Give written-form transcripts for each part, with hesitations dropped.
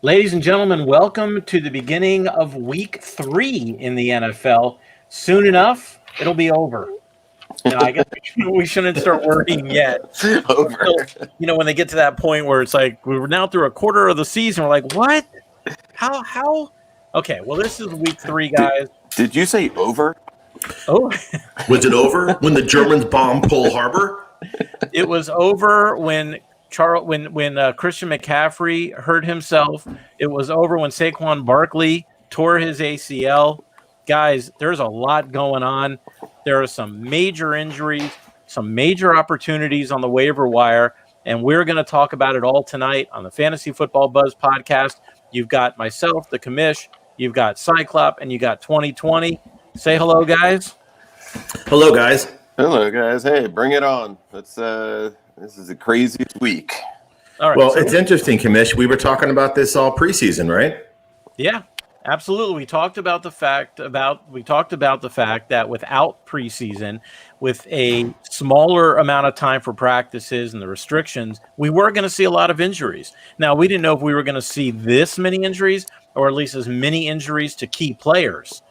Ladies and gentlemen, welcome to the beginning of week 3 in the NFL. Soon enough, it'll be over. Now, I guess we shouldn't start worrying yet. Over. When they get to that point where it's like, we were now through a quarter of the season, we're like, what? How? Okay, well, this is week 3, guys. Did you say over? Oh, Was it over when the Germans bombed Pearl Harbor? it was over when Christian McCaffrey hurt himself. It was over when Saquon Barkley tore his ACL. Guys, there's a lot going on. There are some major injuries, some major opportunities on the waiver wire, and we're going to talk about it all tonight on the Fantasy Football Buzz podcast. You've got myself, the commish, you've got Cyclop, and you got 2020. Say hello, guys. Hello, guys. Hello, guys. Hey, bring it on. This is a crazy week. All right. Well, it's interesting, Kamish. We were talking about this all preseason, right? Yeah, absolutely. We talked about the fact that without preseason, with a smaller amount of time for practices and the restrictions, we were going to see a lot of injuries. Now, we didn't know if we were going to see this many injuries, or at least as many injuries to key players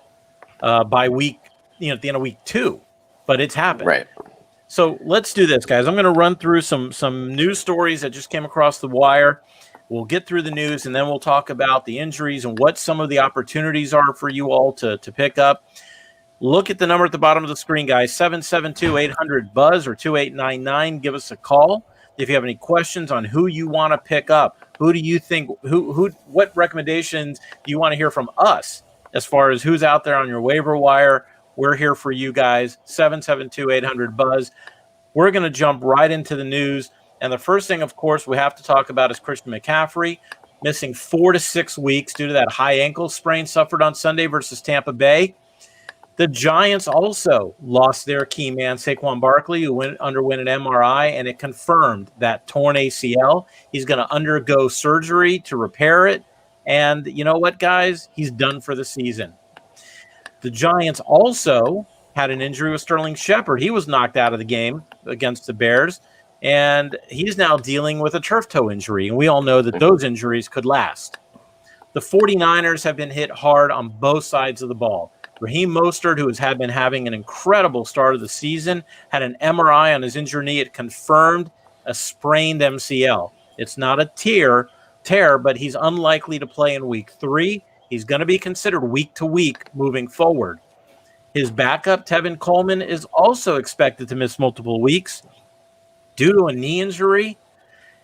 by week, at the end of week 2, but it's happened. Right. So let's do this, guys. I'm going to run through some news stories that just came across the wire. We'll get through the news, and then we'll talk about the injuries and what some of the opportunities are for you all to pick up. Look at the number at the bottom of the screen, guys, 772-800-BUZZ or 2899. Give us a call if you have any questions on who you want to pick up. Who do you think what recommendations do you want to hear from us as far as who's out there on your waiver wire? We're here for you guys, 772-800-BUZZ. We're going to jump right into the news. And the first thing, of course, we have to talk about is Christian McCaffrey, missing 4 to 6 weeks due to that high ankle sprain suffered on Sunday versus Tampa Bay. The Giants also lost their key man, Saquon Barkley, who underwent an MRI, and it confirmed that torn ACL. He's going to undergo surgery to repair it. And you know what, guys? He's done for the season. The Giants also had an injury with Sterling Shepard. He was knocked out of the game against the Bears, and he's now dealing with a turf toe injury, and we all know that those injuries could last. The 49ers have been hit hard on both sides of the ball. Raheem Mostert, who has been having an incredible start of the season, had an MRI on his injured knee. It confirmed a sprained MCL. It's not a tear, but he's unlikely to play in week 3. He's going to be considered week to week moving forward. His backup, Tevin Coleman, is also expected to miss multiple weeks due to a knee injury.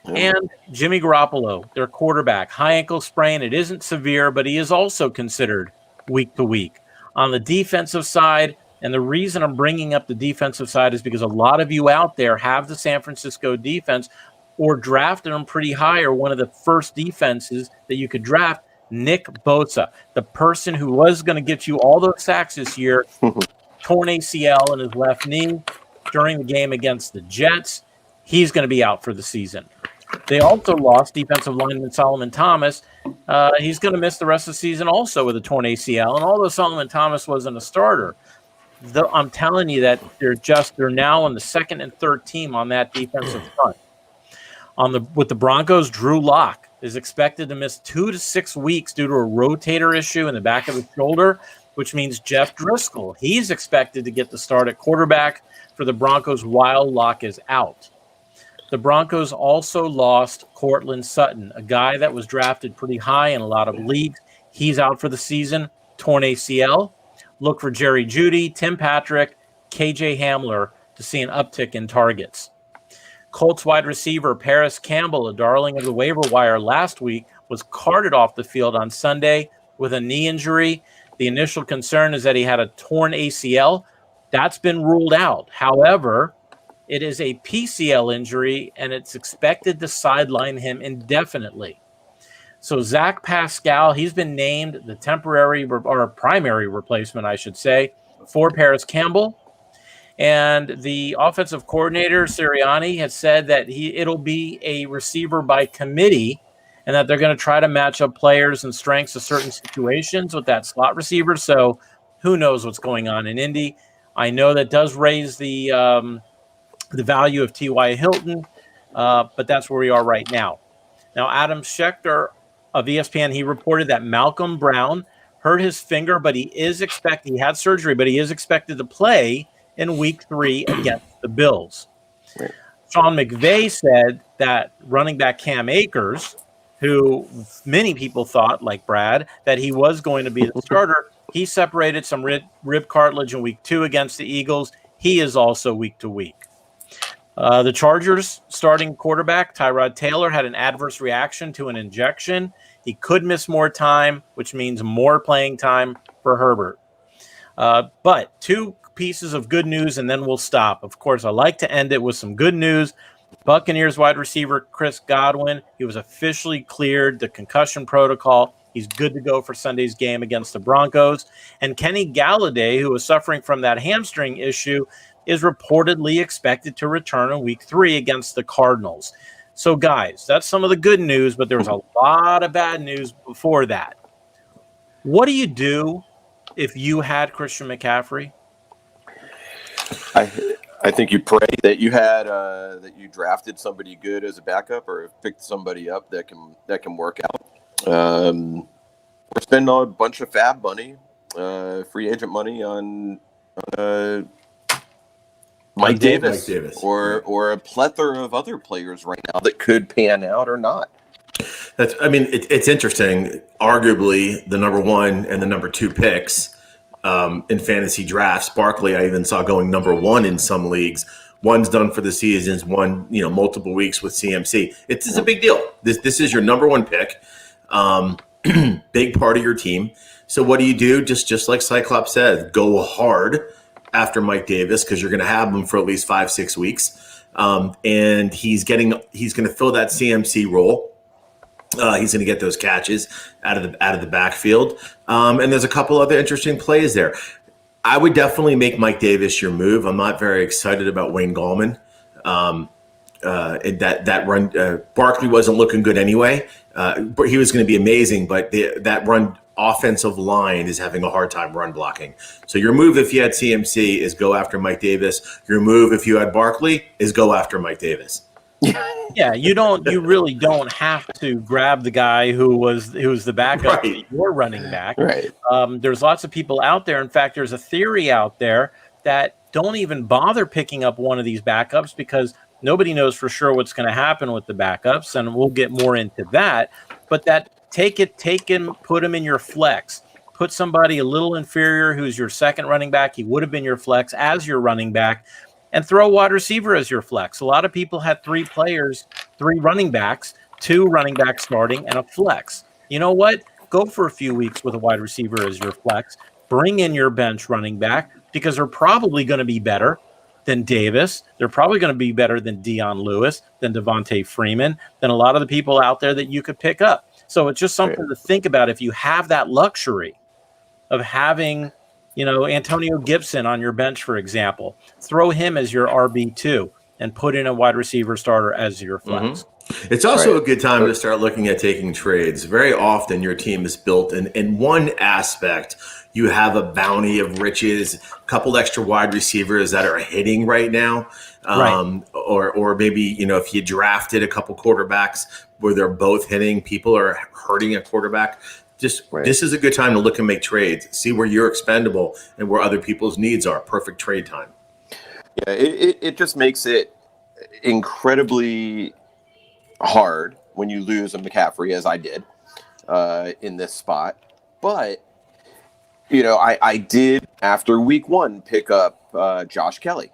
And Jimmy Garoppolo, their quarterback, high ankle sprain. It isn't severe, but he is also considered week to week. On the defensive side, and the reason I'm bringing up the defensive side is because a lot of you out there have the San Francisco defense or drafted them pretty high, or one of the first defenses that you could draft. Nick Bosa, the person who was going to get you all those sacks this year, torn ACL in his left knee during the game against the Jets. He's going to be out for the season. They also lost defensive lineman Solomon Thomas. He's going to miss the rest of the season also with a torn ACL. And although Solomon Thomas wasn't a starter, I'm telling you that they're now on the second and third team on that defensive front. With the Broncos, Drew Lock is expected to miss 2 to 6 weeks due to a rotator issue in the back of his shoulder, which means Jeff Driscoll, he's expected to get the start at quarterback for the Broncos while Lock is out. The Broncos also lost Courtland Sutton, a guy that was drafted pretty high in a lot of leagues. He's out for the season, torn ACL. Look for Jerry Jeudy, Tim Patrick, KJ Hamler to see an uptick in targets. Colts wide receiver Paris Campbell, a darling of the waiver wire last week, was carted off the field on Sunday with a knee injury. The initial concern is that he had a torn ACL. That's been ruled out. However, it is a PCL injury, and it's expected to sideline him indefinitely. So Zach Pascal, he's been named the temporary or primary replacement, I should say, for Paris Campbell. And the offensive coordinator, Sirianni, has said that it'll be a receiver by committee, and that they're going to try to match up players and strengths of certain situations with that slot receiver. So who knows what's going on in Indy. I know that does raise the value of T.Y. Hilton, but that's where we are right now. Now, Adam Schefter of ESPN, he reported that Malcolm Brown hurt his finger, but he had surgery, but he is expected to play in week 3 against the Bills. Right. Sean McVay said that running back Cam Akers, who many people thought, like Brad, that he was going to be the starter, he separated some rib cartilage in week 2 against the Eagles. He is also week to week. The Chargers starting quarterback, Tyrod Taylor, had an adverse reaction to an injection. He could miss more time, which means more playing time for Herbert. But 2 pieces of good news, and then we'll stop. Of course, I like to end it with some good news. Buccaneers wide receiver Chris Godwin, he was officially cleared the concussion protocol. He's good to go for Sunday's game against the Broncos. And Kenny Galladay, who was suffering from that hamstring issue, is reportedly expected to return in week 3 against the Cardinals. So, guys, that's some of the good news, but there was a lot of bad news before that. What do you do if you had Christian McCaffrey? I think you pray that you had that you drafted somebody good as a backup, or picked somebody up that can work out. We're spending a bunch of fab money, free agent money on Mike Davis, or a plethora of other players right now that could pan out or not. It's interesting. Arguably, the number 1 and the number 2 picks in fantasy drafts. Barkley, I even saw going number 1 in some leagues. One's done for the seasons. One, multiple weeks with CMC. It's a big deal. This is your number 1 pick. Big part of your team. So what do you do? Just like Cyclops said, go hard after Mike Davis, because you're going to have him for at least 5-6 weeks. And he's going to fill that CMC role. He's going to get those catches out of the backfield. And there's a couple other interesting plays there. I would definitely make Mike Davis your move. I'm not very excited about Wayne Gallman. That run, Barkley wasn't looking good anyway. But he was going to be amazing, but that run offensive line is having a hard time run blocking. So your move if you had CMC is go after Mike Davis. Your move if you had Barkley is go after Mike Davis. Yeah, you really don't have to grab the guy who was the backup to your running back. Right. There's lots of people out there. In fact, there's a theory out there that don't even bother picking up one of these backups because nobody knows for sure what's going to happen with the backups, and we'll get more into that. But that take him, put him in your flex. Put somebody a little inferior who's your second running back. He would have been your flex as your running back. And throw a wide receiver as your flex. A lot of people had 3 running backs, 2 running backs starting, and a flex. You know what? Go for a few weeks with a wide receiver as your flex. Bring in your bench running back because they're probably going to be better than Davis. They're probably going to be better than Dion Lewis, than Devontae Freeman, than a lot of the people out there that you could pick up. So it's just something to think about if you have that luxury of having – Antonio Gibson on your bench, for example. Throw him as your RB2 and put in a wide receiver starter as your flex. Mm-hmm. It's also a good time to start looking at taking trades. Very often your team is built in one aspect. You have a bounty of riches, a couple extra wide receivers that are hitting right now. Or maybe, if you drafted a couple quarterbacks where they're both hitting, people are hurting a quarterback. This is a good time to look and make trades, see where you're expendable and where other people's needs are. Perfect trade time. Yeah, it just makes it incredibly hard when you lose a McCaffrey, as I did in this spot. But, I did, after week 1, pick up Josh Kelly.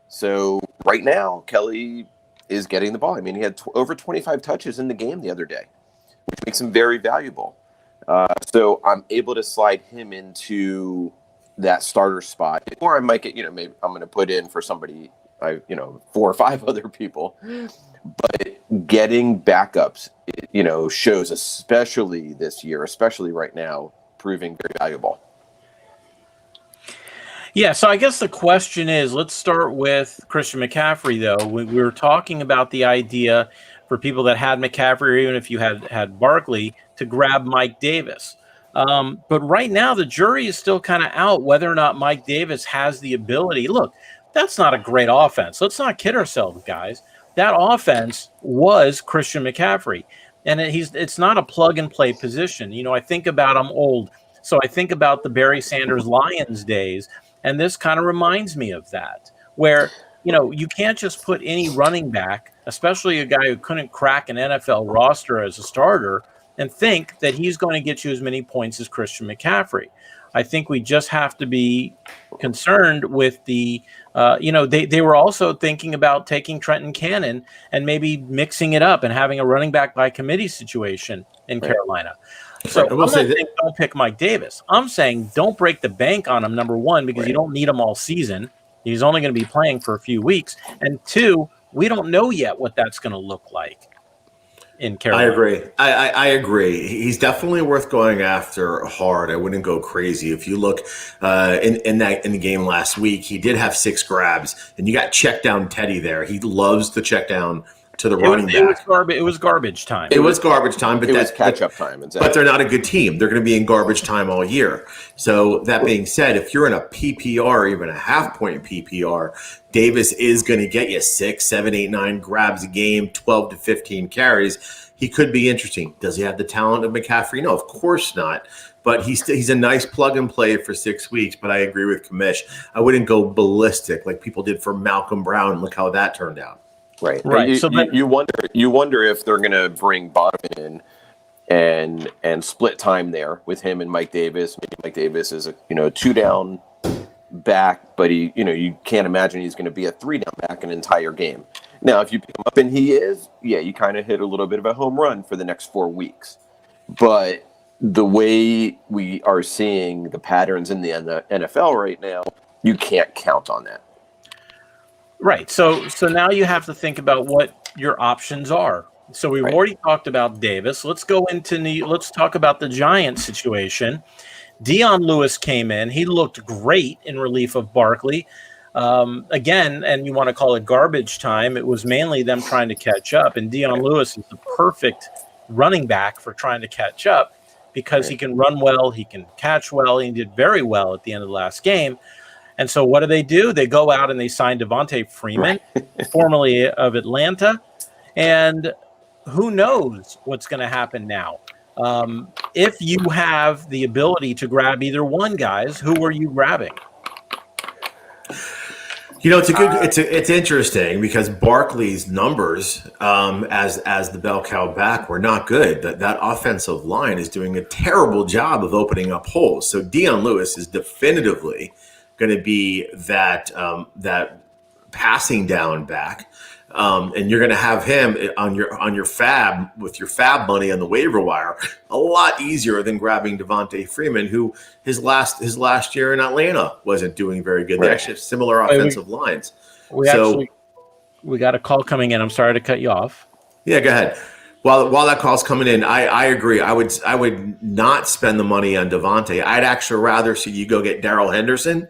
So right now, Kelly is getting the ball. I mean, he had over 25 touches in the game the other day, which makes him very valuable. So I'm able to slide him into that starter spot, or I might get, maybe I'm going to put in for somebody, 4 or 5 other people, but getting backups, shows, especially this year, especially right now, proving very valuable. Yeah. So I guess the question is, let's start with Christian McCaffrey, though. We were talking about the idea for people that had McCaffrey, or even if you had Barkley, to grab Mike Davis. But right now, the jury is still kind of out whether or not Mike Davis has the ability. Look, that's not a great offense. Let's not kid ourselves, guys. That offense was Christian McCaffrey. And it's not a plug and play position. I think about, I'm old, so I think about the Barry Sanders Lions days, and this kind of reminds me of that, where you can't just put any running back, especially a guy who couldn't crack an NFL roster as a starter, and think that he's going to get you as many points as Christian McCaffrey. I think we just have to be concerned with the, they were also thinking about taking Trenton Cannon and maybe mixing it up and having a running back by committee situation in Carolina. So I'm not saying don't pick Mike Davis. I'm saying don't break the bank on him, number one, because you don't need him all season. He's only going to be playing for a few weeks. And two, we don't know yet what that's going to look like in Carolina. I agree. I agree. He's definitely worth going after hard. I wouldn't go crazy. If you look in the game last week, he did have 6 grabs, and you got check down Teddy there. He loves to check down to the running back. It was garbage time. It was garbage time, but that's catch-up time. Exactly. But they're not a good team. They're going to be in garbage time all year. So that being said, if you're in a PPR, even a half-point PPR, Davis is going to get you 6, 7, 8, 9 grabs a game, 12 to 15 carries. He could be interesting. Does he have the talent of McCaffrey? No, of course not. But he's a nice plug and play for 6 weeks. But I agree with Kamish. I wouldn't go ballistic like people did for Malcolm Brown. Look how that turned out. Right. You wonder if they're going to bring Bottom in and split time there with him and Mike Davis. Maybe Mike Davis is a 2-down back, but you can't imagine he's going to be a 3-down back an entire game. Now, if you pick him up and he is, you kind of hit a little bit of a home run for the next 4 weeks. But the way we are seeing the patterns in the NFL right now, you can't count on that. Right. So now you have to think about what your options are. So we've already talked about Davis. Let's go into let's talk about the Giants situation. Dion Lewis came in. He looked great in relief of Barkley. Again, and you want to call it garbage time, it was mainly them trying to catch up. And Dion Lewis is the perfect running back for trying to catch up because he can run well, he can catch well. He did very well at the end of the last game. And so what do? They go out and they sign Devontae Freeman, formerly of Atlanta. And who knows what's going to happen now? If you have the ability to grab either one, guys, who are you grabbing? It's interesting because Barkley's numbers as the bell cow back were not good. That offensive line is doing a terrible job of opening up holes. So Dion Lewis is definitively going to be that passing down back, and you're going to have him on your fab with your fab money on the waiver wire a lot easier than grabbing Devontae Freeman, who his last year in Atlanta wasn't doing very good. They actually have similar offensive lines. We got a call coming in. I'm sorry to cut you off. Yeah, go ahead. While that call's coming in, I agree. I would not spend the money on Devontae. I'd actually rather see you go get Darrell Henderson,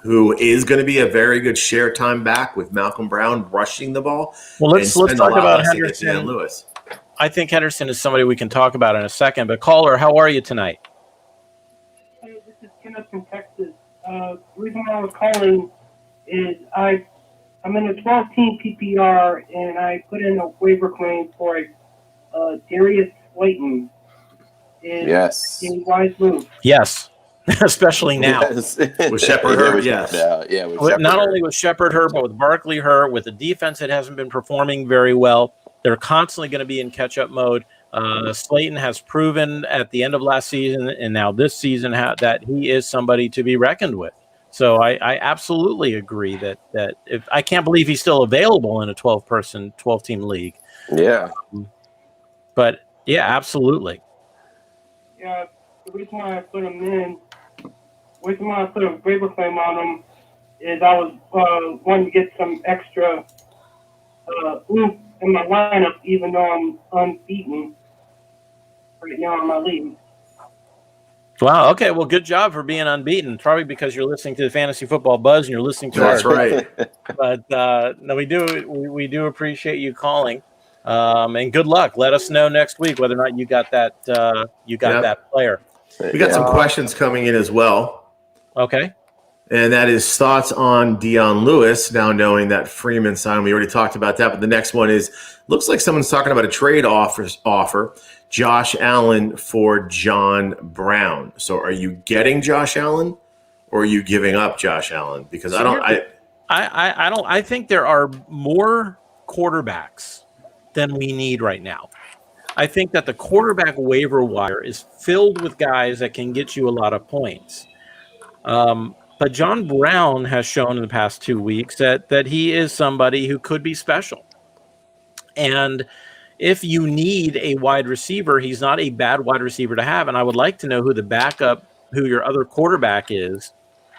who is going to be a very good share time back with Malcolm Brown rushing the ball. Well, let's talk about Henderson. Lewis. I think Henderson is somebody we can talk about in a second. But caller, how are you tonight? Hey, this is Kenneth from Texas. The reason why I was calling is I'm in a 12-team PPR, and I put in a waiver claim for Darius Slayton. Yes. A wise move. Yes. Especially now. Yes. With Shepard hurt, yes. Not only with Shepard hurt, but with Barkley hurt, with the defense that hasn't been performing very well. They're constantly going to be in catch-up mode. Slayton has proven at the end of last season and now this season that he is somebody to be reckoned with. So I absolutely agree that if I can't believe he's still available in a 12-team league. Yeah. But yeah, absolutely. Yeah, the reason why I put him in. The reason why I put a waiver claim on him is I was wanting to get some extra oomph in my lineup, even though I'm unbeaten right now in my league. Wow. Okay. Well, good job for being unbeaten. Probably because you're listening to the Fantasy Football Buzz and you're listening to That's right. But no, we do appreciate you calling. And good luck. Let us know next week whether or not you got that that player. We got some questions coming in as well. Okay. And that is thoughts on Dion Lewis, now knowing that Freeman signed. We already talked about that. But the next one is, looks like someone's talking about a trade offer, Josh Allen for John Brown. So are you getting Josh Allen or are you giving up Josh Allen? Because I think there are more quarterbacks than we need right now. I think that the quarterback waiver wire is filled with guys that can get you a lot of points. But John Brown has shown in the past 2 weeks that he is somebody who could be special. And if you need a wide receiver, he's not a bad wide receiver to have. And I would like to know who your other quarterback is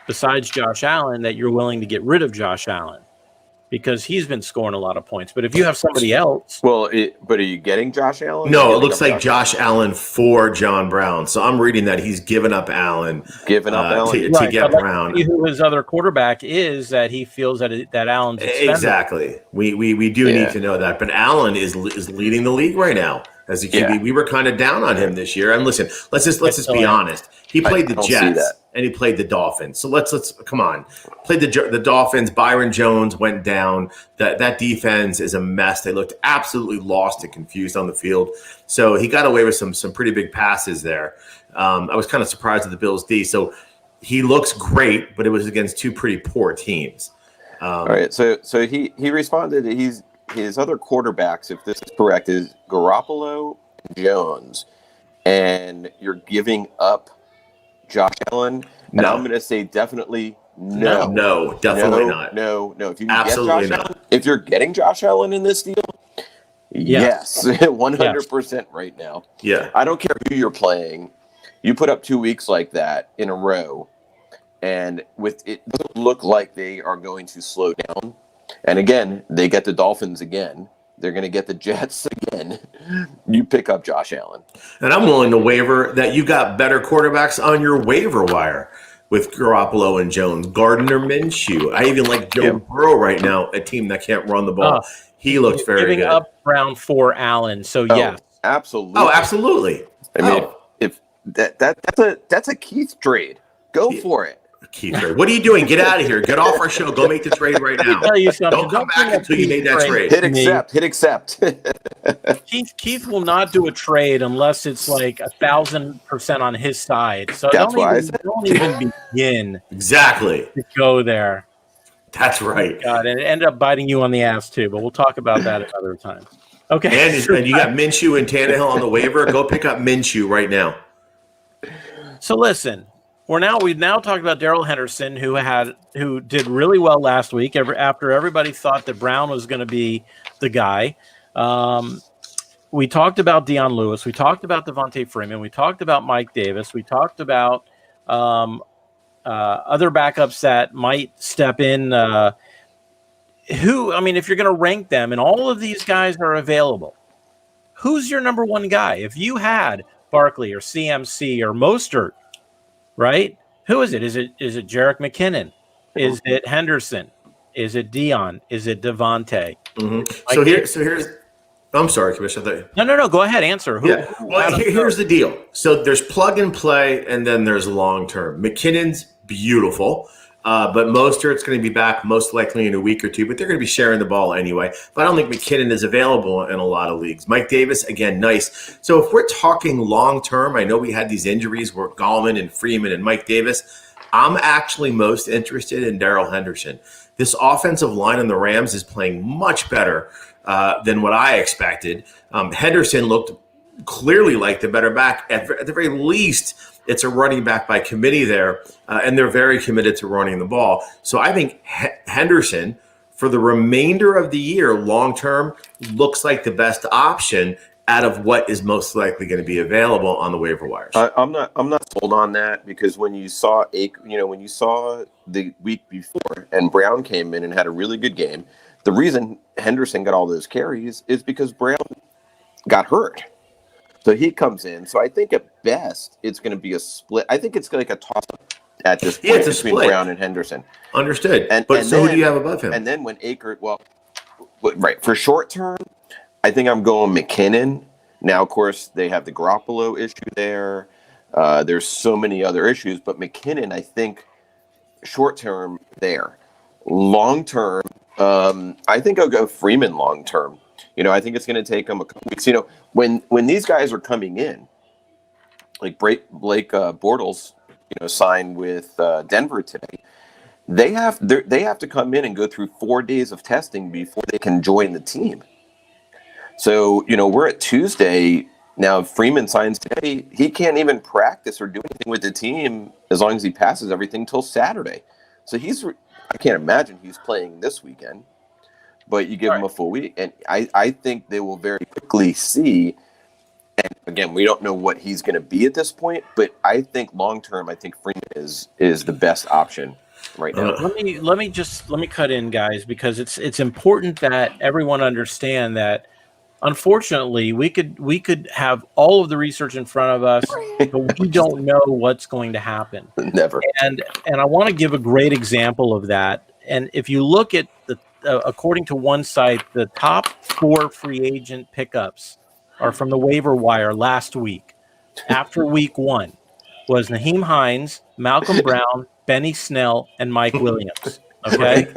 besides Josh Allen, that you're willing to get rid of Josh Allen, because he's been scoring a lot of points. But if you have somebody else... Well, but are you getting Josh Allen? No, it looks like Josh Allen for John Brown. So I'm reading that he's given up Allen. To get Brown. Who his other quarterback is, that he feels that Allen's expendable. Exactly. We do need to know that. But Allen is leading the league right now as a QB. Yeah. We were kind of down on him this year. And listen, let's just be honest. He played the Jets and he played the Dolphins. So let's come on. Played the Dolphins. Byron Jones went down. That defense is a mess. They looked absolutely lost and confused on the field. So he got away with some pretty big passes there. I was kind of surprised at the Bills D. So he looks great, but it was against two pretty poor teams. All right. So he responded. His other quarterbacks, if this is correct, is Garoppolo and Jones, and you're giving up Josh Allen. And I'm going to say definitely no. No, definitely not. No. If you absolutely get Josh not. Allen, if you're getting Josh Allen in this deal, yes, 100% right now. Yeah. I don't care who you're playing. You put up 2 weeks like that in a row, and with it doesn't look like they are going to slow down. And again, they get the Dolphins again. They're going to get the Jets again. You pick up Josh Allen. And I'm willing to waiver that you got better quarterbacks on your waiver wire with Garoppolo and Jones, Gardner Minshew. I even like Joe Burrow right now, a team that can't run the ball. He looks very good. Giving up Brown for Allen. So yes. Absolutely. Oh, absolutely. I mean, if that's a Keith trade. Go for it. Keith trade. What are you doing? Get out of here. Get off our show. Go make the trade right now. Don't come back until you made that trade. Hit accept. Keith will not do a trade unless it's like 1,000% on his side. So don't even begin exactly to go there. That's right. God, and it ended up biting you on the ass too, but we'll talk about that another time. Okay. And you got Minshew and Tannehill on the waiver. Go pick up Minshew right now. So listen. We've now talked about Darrell Henderson, who did really well last week. After everybody thought that Brown was going to be the guy, we talked about Dion Lewis, we talked about Devontae Freeman, we talked about Mike Davis, we talked about other backups that might step in. If you're going to rank them, and all of these guys are available, who's your number one guy? If you had Barkley or CMC or Mostert. Right? Who is it? Is it Jerick McKinnon? Is it Henderson? Is it Dion? Is it Devontae? Mm-hmm. So here's. I'm sorry, Commissioner. No. Go ahead. Answer. Here's the deal. So there's plug and play, and then there's long term. McKinnon's beautiful, but Mostert's going to be back most likely in a week or two. But they're going to be sharing the ball anyway. But I don't think McKinnon is available in a lot of leagues. Mike Davis, again, nice. So if we're talking long term, I know we had these injuries where Gallman and Freeman and Mike Davis. I'm actually most interested in Darrell Henderson. This offensive line on the Rams is playing much better than what I expected. Henderson looked clearly like the better back. At the very least, it's a running back by committee there, and they're very committed to running the ball. So I think Henderson, for the remainder of the year, long-term, looks like the best option out of what is most likely going to be available on the waiver wires. I'm not sold on that, because when you saw the week before and Brown came in and had a really good game, the reason Henderson got all those carries is because Brown got hurt. So he comes in. So I think at best it's going to be a split. I think it's like a toss-up at this point between Brown and Henderson. Understood. Who do you have above him? And then when for short term, I think I'm going McKinnon. Now, of course, they have the Garoppolo issue there. There's so many other issues, but McKinnon, I think, short term there. Long term, I think I'll go Freeman long term. I think it's going to take them a couple weeks. When these guys are coming in, like Blake Bortles, signed with Denver today. They have to come in and go through 4 days of testing before they can join the team. So we're at Tuesday now. If Freeman signs today, he can't even practice or do anything with the team as long as he passes everything till Saturday. So I can't imagine he's playing this weekend. But you give him a full week, and I think they will very quickly see. And again, we don't know what he's going to be at this point, but I think long term, I think Freeman is the best option right now. Let me cut in, guys, because it's important that everyone understand that. Unfortunately, we could have all of the research in front of us, but we don't know what's going to happen. Never. And I want to give a great example of that. And if you look at according to one site, the top 4 free agent pickups are from the waiver wire last week. After week 1 was Naheem Hines, Malcolm Brown, Benny Snell, and Mike Williams. Okay.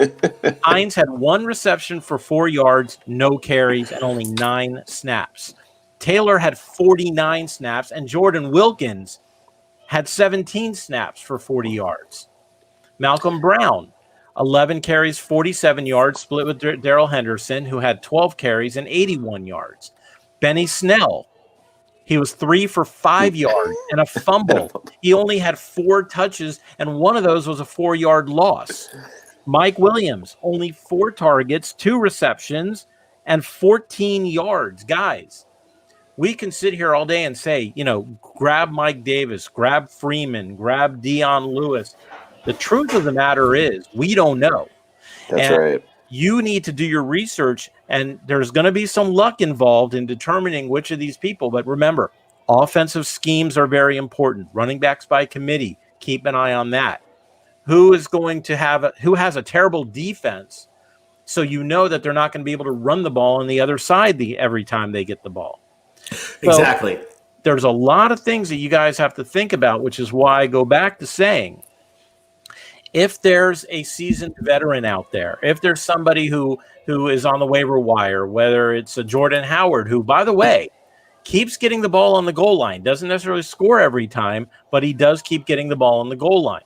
Hines had 1 reception for 4 yards, no carries, and only 9 snaps. Taylor had 49 snaps, and Jordan Wilkins had 17 snaps for 40 yards. Malcolm Brown, 11 carries, 47 yards, split with Darrell Henderson, who had 12 carries and 81 yards. Benny Snell, he was 3 for 5 yards and a fumble. He only had 4 touches, and one of those was a 4-yard loss. Mike Williams, only 4 targets, 2 receptions, and 14 yards. Guys, we can sit here all day and say, grab Mike Davis, grab Freeman, grab Dion Lewis. The truth of the matter is we don't know. That's right. You need to do your research, and there's going to be some luck involved in determining which of these people. But remember, offensive schemes are very important. Running backs by committee, keep an eye on that. Who has a terrible defense, so that they're not going to be able to run the ball on the other side every time they get the ball. Exactly. So there's a lot of things that you guys have to think about, which is why I go back to saying, if there's a seasoned veteran out there, if there's somebody who is on the waiver wire, whether it's a Jordan Howard, who, by the way, keeps getting the ball on the goal line, doesn't necessarily score every time, but he does keep getting the ball on the goal line.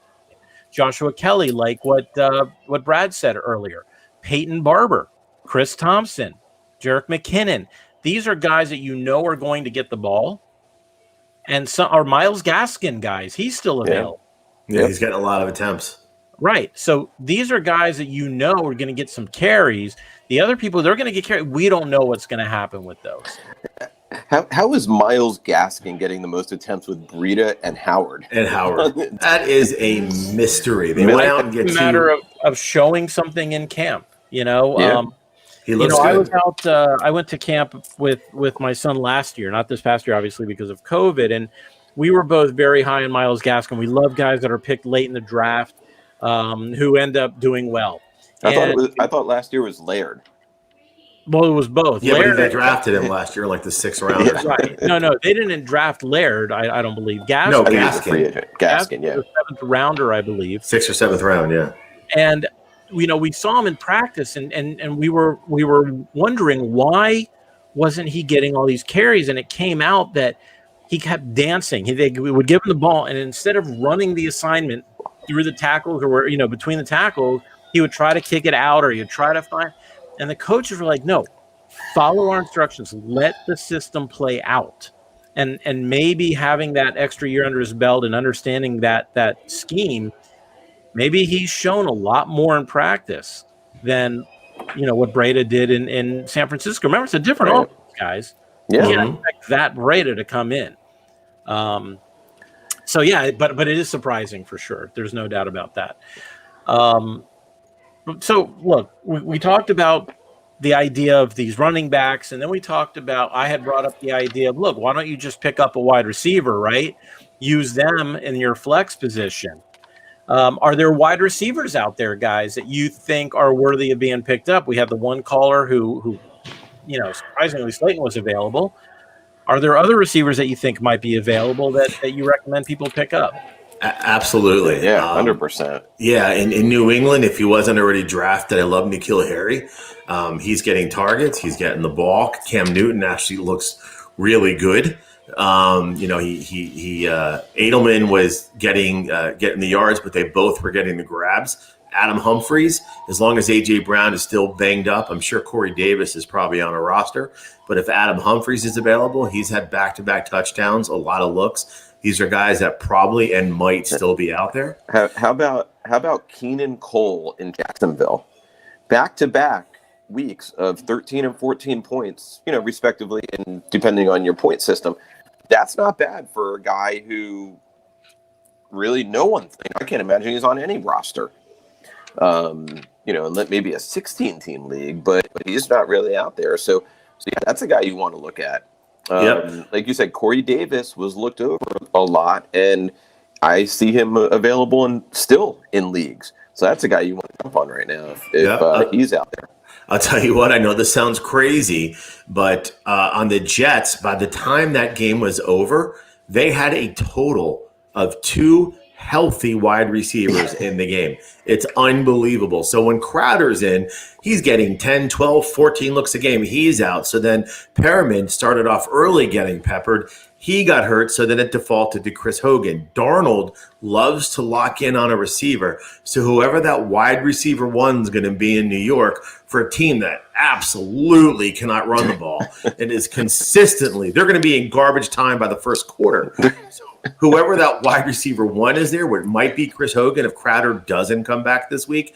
Joshua Kelly, like what Brad said earlier, Peyton Barber, Chris Thompson, Jerick McKinnon. These are guys that are going to get the ball. And some are Myles Gaskin guys. He's still available. Yeah, he's getting a lot of attempts. Right. So these are guys that are going to get some carries. The other people, they're going to get carried. We don't know what's going to happen with those. How is Myles Gaskin getting the most attempts with Breida and Howard? That is a mystery. They went out and get it's a matter of showing something in camp. He looks good. I was out. I went to camp with my son last year, not this past year, obviously because of COVID, and we were both very high on Myles Gaskin. We love guys that are picked late in the draft who end up doing well. I thought last year was Laird. Well, it was both. Yeah, Laird, but they drafted him last year, like the 6th round. Yeah. Right. No, they didn't draft Laird. I don't believe. Gaskin. No, Gaskin, yeah. Was a 7th rounder, I believe. 6th or 7th round, yeah. And we saw him in practice, and we were wondering why wasn't he getting all these carries, and it came out that he kept dancing. They would give him the ball, and instead of running the assignment through the tackles or between the tackles, he would try to kick it out, or he would try to find. And the coaches were like, no, follow our instructions. Let the system play out. And maybe having that extra year under his belt and understanding that scheme, maybe he's shown a lot more in practice than, what Breida did in San Francisco. Remember, it's a different offense, guys. Yeah. You can't expect that Breida to come in. So, yeah, but it is surprising for sure. There's no doubt about that. So, look, we talked about the idea of these running backs, and then we talked about, I had brought up the idea of, look, why don't you just pick up a wide receiver, right? Use them in your flex position. Are there wide receivers out there, guys, that you think are worthy of being picked up? We have the one caller who surprisingly Slayton was available. Are there other receivers that you think might be available that you recommend people pick up? Absolutely. Yeah, 100%. Yeah, in New England, if he wasn't already drafted, I love N'Keal Harry. He's getting targets. He's getting the ball. Cam Newton actually looks really good. Edelman was getting the yards, but they both were getting the grabs. Adam Humphries, as long as A.J. Brown is still banged up, I'm sure Corey Davis is probably on a roster. But if Adam Humphries is available, he's had back-to-back touchdowns, a lot of looks. These are guys that probably and might still be out there. How about Keenan Cole in Jacksonville? Back-to-back weeks of 13 and 14 points, respectively, and depending on your point system. That's not bad for a guy who really no one. I can't imagine he's on any roster. Maybe a 16-team league, but he's not really out there. So yeah, that's a guy you want to look at. Like you said, Corey Davis was looked over a lot, and I see him available and still in leagues. So that's a guy you want to jump on right now if he's out there. I'll tell you what, I know this sounds crazy, but on the Jets, by the time that game was over, they had a total of 2 healthy wide receivers in the game. It's unbelievable. So when Crowder's in, he's getting 10, 12, 14 looks a game. He's out. So then Perriman started off early getting peppered. He got hurt, so then it defaulted to Chris Hogan. Darnold loves to lock in on a receiver. So whoever that wide receiver one's going to be in New York for a team that absolutely cannot run the ball and is consistently, they're going to be in garbage time by the first quarter. So whoever that wide receiver one is there, where it might be Chris Hogan if Crowder doesn't come back this week,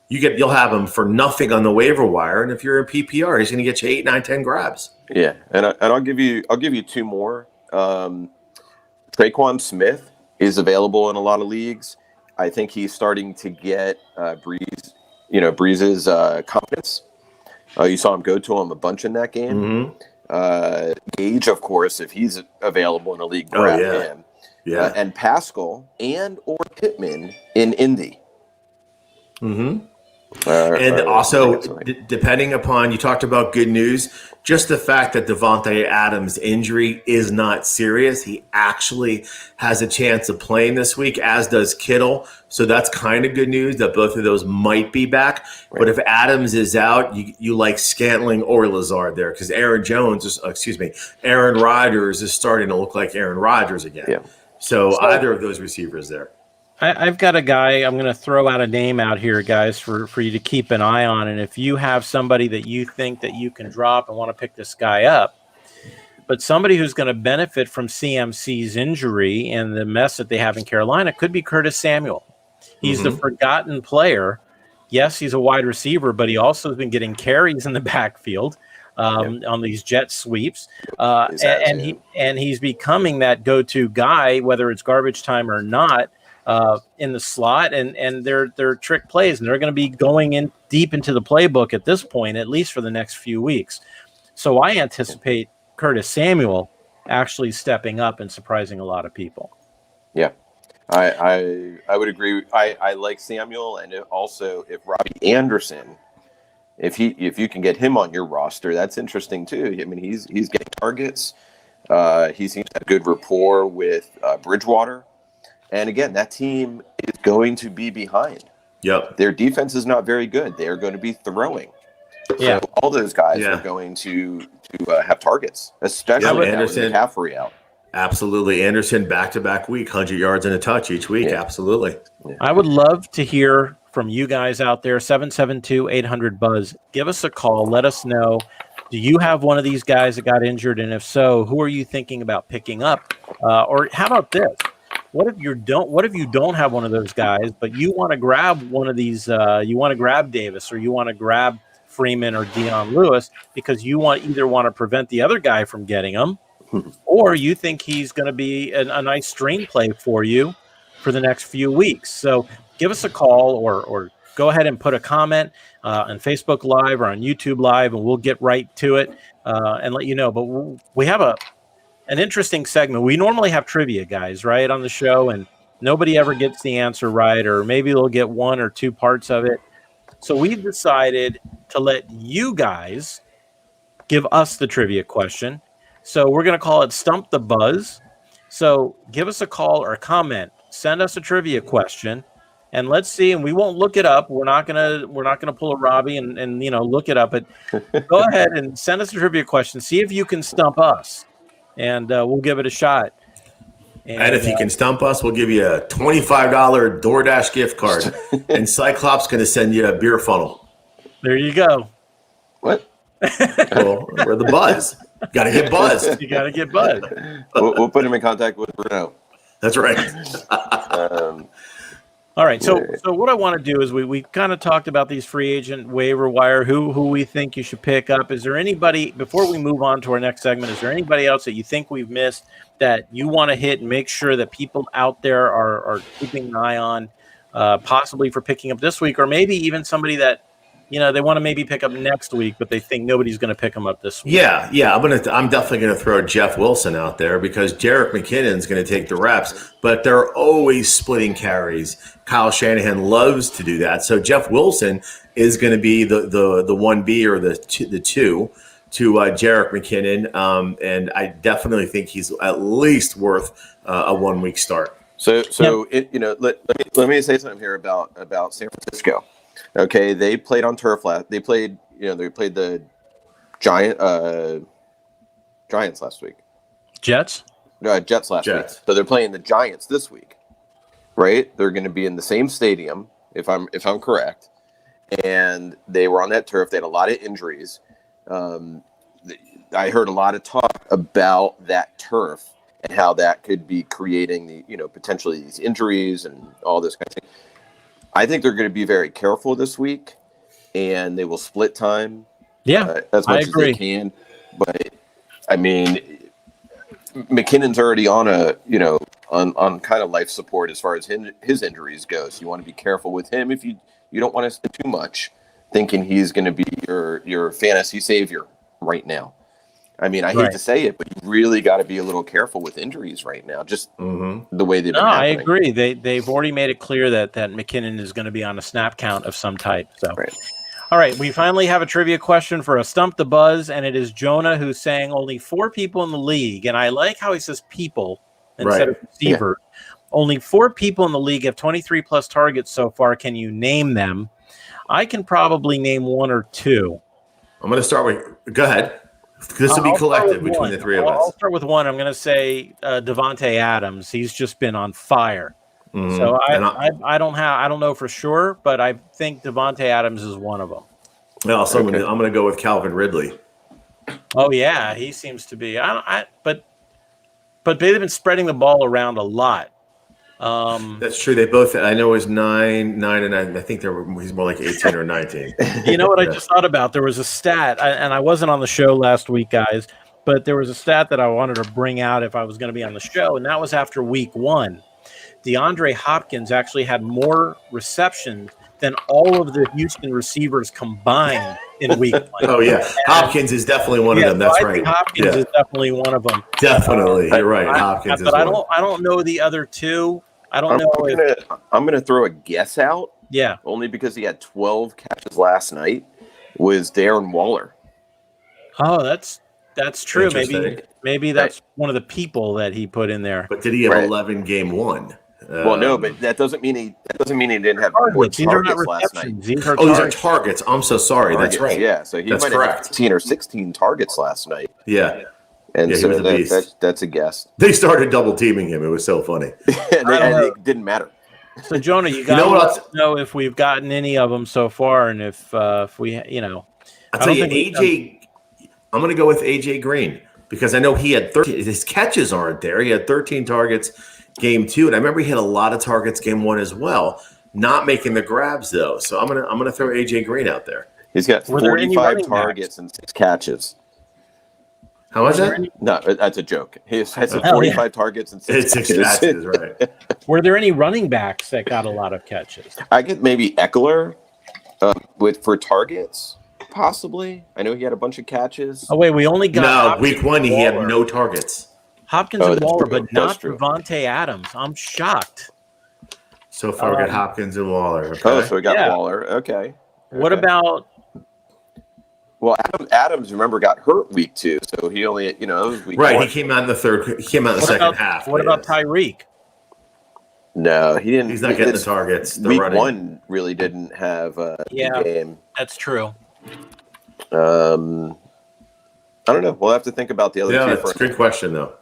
you'll have him for nothing on the waiver wire. And if you're in PPR, he's going to get you 8, 9, 10 grabs. Yeah, and I'll give you 2 more. Traquan Smith is available in a lot of leagues. I think he's starting to get Breeze's confidence. You saw him go to him a bunch in that game. Mm-hmm. Gage, of course, if he's available in a league, grab him. Yeah, and Pascal or Pittman in Indy. Mm-hmm. Depending upon, you talked about good news, just the fact that Devontae Adams' injury is not serious. He actually has a chance of playing this week, as does Kittle. So that's kind of good news that both of those might be back. Right. But if Adams is out, you like Scantling or Lazard there, because Aaron Rodgers is starting to look like Aaron Rodgers again. Yeah. So either of those receivers there. I've got a guy, I'm going to throw out a name out here, guys, for you to keep an eye on. And if you have somebody that you think that you can drop and want to pick this guy up, but somebody who's going to benefit from CMC's injury and the mess that they have in Carolina could be Curtis Samuel. He's the forgotten player. Yes, he's a wide receiver, but he also has been getting carries in the backfield on these jet sweeps. And he's becoming that go-to guy, whether it's garbage time or not. In the slot, and they're trick plays, and they're going to be going in deep into the playbook at this point, at least for the next few weeks. So I anticipate Curtis Samuel actually stepping up and surprising a lot of people. Yeah, I would agree. I like Samuel, and also if Robbie Anderson, if you can get him on your roster, that's interesting too. I mean, he's getting targets. He seems to have good rapport with Bridgewater. And again, that team is going to be behind. Yep. Their defense is not very good. They are going to be throwing. Yeah. So all those guys are going to have targets, especially Anderson, McCaffrey out. Absolutely. Anderson, back-to-back week, 100 yards and a touch each week. Yeah. Absolutely. Yeah. I would love to hear from you guys out there, 772-800-BUZZ. Give us a call. Let us know. Do you have one of these guys that got injured? And if so, who are you thinking about picking up? Or how about this? What if you don't have one of those guys, but you want to grab one of these? You want to grab Davis, or you want to grab Freeman or Dion Lewis because you want to prevent the other guy from getting him, or you think he's going to be a nice stream play for you for the next few weeks. So give us a call, or go ahead and put a comment on Facebook Live or on YouTube Live, and we'll get right to it and let you know. But we have an interesting segment. We normally have trivia, guys, right, on the show, and nobody ever gets the answer right, or maybe they'll get 1 or 2 parts of it. So we've decided to let you guys give us the trivia question. So we're going to call it Stump the Buzz. So give us a call or a comment send us a trivia question, and let's see. And we won't look it up. We're not gonna pull a Robbie and look it up. But go ahead and send us a trivia question. See if you can stump us, and we'll give it a shot. And if you can stump us, we'll give you a $25 DoorDash gift card. And Cyclops going to send you a beer funnel. There you go. What? Well, we're the buzz. Got to get buzzed. You got to get buzzed. We'll put him in contact with Bruno. That's right. All right. So what I want to do is we kind of talked about these free agent waiver wire, who we think you should pick up. Is there anybody, before we move on to our next segment, is there anybody else that you think we've missed that you want to hit and make sure that people out there are keeping an eye on, possibly for picking up this week, or maybe even somebody that they want to maybe pick up next week, but they think nobody's going to pick them up this week? Yeah. I'm definitely going to throw Jeff Wilson out there because Jerick McKinnon's going to take the reps, but they're always splitting carries. Kyle Shanahan loves to do that, so Jeff Wilson is going to be the 1B or the 2 to Jerick McKinnon, and I definitely think he's at least worth a 1 week start. So let me say something here about San Francisco. Okay, they played on turf last. They played the Giants last week. Jets last week. So they're playing the Giants this week, right? They're going to be in the same stadium, if I'm correct. And they were on that turf. They had a lot of injuries. I heard a lot of talk about that turf and how that could be creating the potentially these injuries and all this kind of thing. I think they're going to be very careful this week, and they will split time. Yeah, as much as they can. But I mean, McKinnon's already on on kind of life support as far as his injuries go. So you want to be careful with him if you don't want to spend too much thinking he's going to be your fantasy savior right now. I mean, I hate to say it, but you really got to be a little careful with injuries right now, just the way they've been happening. I agree. They've already made it clear that McKinnon is going to be on a snap count of some type. So, All right, we finally have a trivia question for a Stump the Buzz, and it is Jonah who's saying only 4 people in the league, and I like how he says people instead of receiver. Yeah. Only 4 people in the league have 23-plus targets so far. Can you name them? I can probably name 1 or 2. I'm going to start with – go ahead. This will be collective between the 3 of us. I'll start with 1. I'm going to say Devontae Adams. He's just been on fire. Mm-hmm. So I don't know for sure, but I think Devontae Adams is one of them. Well, so I'm going to go with Calvin Ridley. Oh yeah, he seems to be. But they've been spreading the ball around a lot. That's true. They both. I know it was 9, and I think he's more like 18 or 19. You know what I just thought about? There was a stat, and I wasn't on the show last week, guys, but there was a stat that I wanted to bring out if I was going to be on the show, and that was after week 1. DeAndre Hopkins actually had more receptions than all of the Houston receivers combined in week 1. Oh yeah, Hopkins is definitely one of them. That's right. Hopkins is definitely one of them. Definitely, you're right. Hopkins, but I don't know the other 2. I don't know. I'm gonna throw a guess out. Yeah. Only because he had 12 catches last night. Was Darren Waller? Oh, that's true. Maybe that's one of the people that he put in there. But did he have 11 game 1? Well, no, but that doesn't mean he didn't have more targets last night. These are targets. I'm so sorry. That's right. Yeah, so he might have 15 or 16 targets last night. Yeah. And so that's a guess. They started double teaming him. It was so funny. and it didn't matter. So Jonah, you got to let us know if we've gotten any of them so far, and if we, I'll tell you, AJ. I'm going to go with AJ Green because I know he had 13. His catches aren't there. He had 13 targets game 2, and I remember he had a lot of targets game 1 as well. Not making the grabs though. So I'm gonna throw AJ Green out there. He's got 45 targets and 6 catches. How much is that? No, that's a joke. He has 45 targets and 6 catches. Right. Were there any running backs that got a lot of catches? I get maybe Eckler for targets, possibly. I know he had a bunch of catches. Oh wait, we only got week 1. He had no targets. Hopkins and Waller, but not Devontae Adams. I'm shocked. So far, we got Hopkins and Waller. Okay. Oh, so we got Waller. Okay. What about? Well, Adams, remember, got hurt week 2, so he only, it was week 1. He came out in the third. He came out in the second half. What about Tyreek? No, he didn't. He's not getting the targets. They're Week running. 1 really didn't have a good game. That's true. I don't know. We'll have to think about the other two. Yeah, it's a good question, though.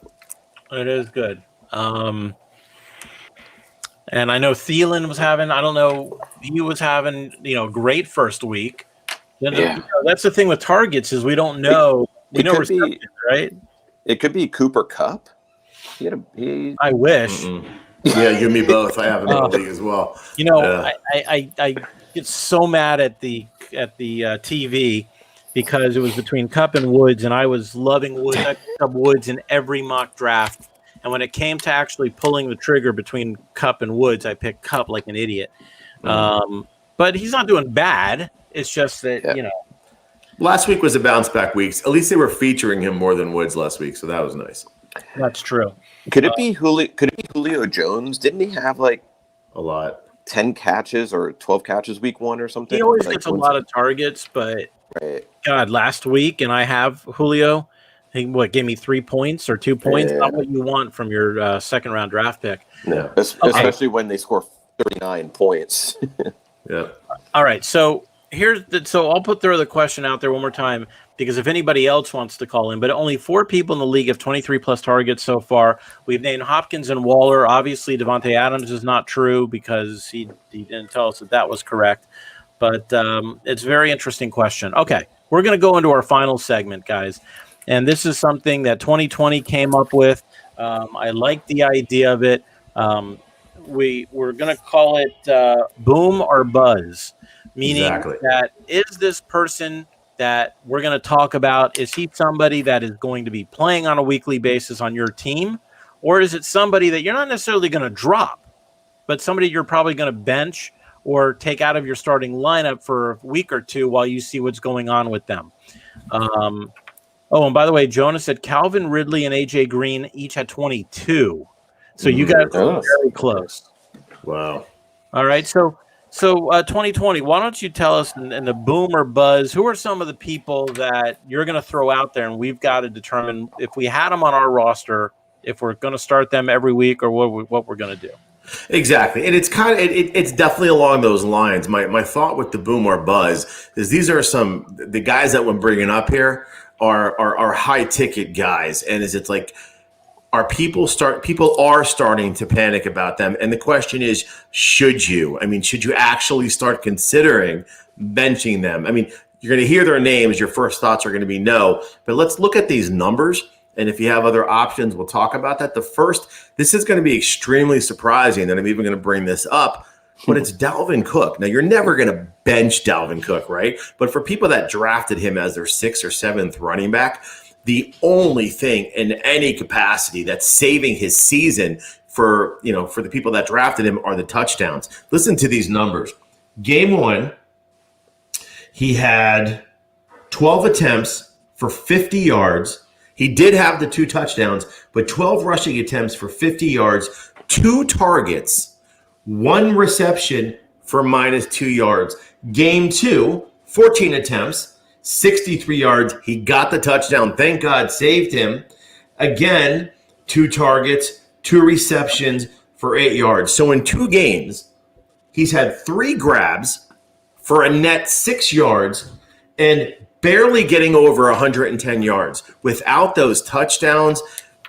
It is good. And I know Thielen was having, I don't know, he was having, great first week. Then that's the thing with targets is we don't know. We know receptions, right? It could be Cooper Kupp. I wish. Yeah, you and me both. I have him in the league as well. I get so mad at the TV because it was between Kupp and Woods, and I was loving Woods. I picked up Woods in every mock draft. And when it came to actually pulling the trigger between Kupp and Woods, I picked Kupp like an idiot. But he's not doing bad. It's just that, Last week was a bounce back week. At least they were featuring him more than Woods last week, so that was nice. That's true. Could it be Julio Jones? Didn't he have like a lot, 10 catches or 12 catches week 1 or something? He always gets a lot of targets, but God, last week, and I have Julio. He gave me 3 points or 2 points. Not what you want from your second round draft pick. No, especially when they score 39 points. Yeah. All right, so so I'll throw the question out there one more time because if anybody else wants to call in, but only 4 people in the league have 23 plus targets so far. We've named Hopkins and Waller. Obviously, Devontae Adams is not true because he didn't tell us that was correct. But it's a very interesting question. Okay, we're going to go into our final segment, guys. And this is something that 2020 came up with. I like the idea of it. We're going to call it boom or buzz, meaning that is this person that we're going to talk about, is he somebody that is going to be playing on a weekly basis on your team? Or is it somebody that you're not necessarily going to drop, but somebody you're probably going to bench or take out of your starting lineup for a week or two while you see what's going on with them? And by the way, Jonas said Calvin Ridley and AJ Green each had 22. So you guys are very close. Wow. All right. So 2020, why don't you tell us in the boom or buzz, who are some of the people that you're going to throw out there and we've got to determine if we had them on our roster, if we're going to start them every week or what we're going to do. Exactly. And it's it's definitely along those lines. My thought with the boom or buzz is these are the guys that we're bringing up here are high ticket guys. And it's like, people are starting to panic about them. And the question is, should you actually start considering benching them? I mean, you're going to hear their names. Your first thoughts are going to be no, but let's look at these numbers. And if you have other options, we'll talk about that. This is going to be extremely surprising that I'm even going to bring this up, but it's Dalvin Cook. Now, you're never going to bench Dalvin Cook, right? But for people that drafted him as their 6th or 7th running back, the only thing in any capacity that's saving his season for the people that drafted him are the touchdowns. Listen to these numbers. Game 1, he had 12 attempts for 50 yards. He did have the 2 touchdowns, but 12 rushing attempts for 50 yards, 2 targets, 1 reception for -2 yards. Game 2, 14 attempts, 63 yards. He got the touchdown. Thank God, saved him. Again, 2 targets, 2 receptions for 8 yards. So in 2 games, he's had 3 grabs for a net 6 yards and barely getting over 110 yards. Without those touchdowns,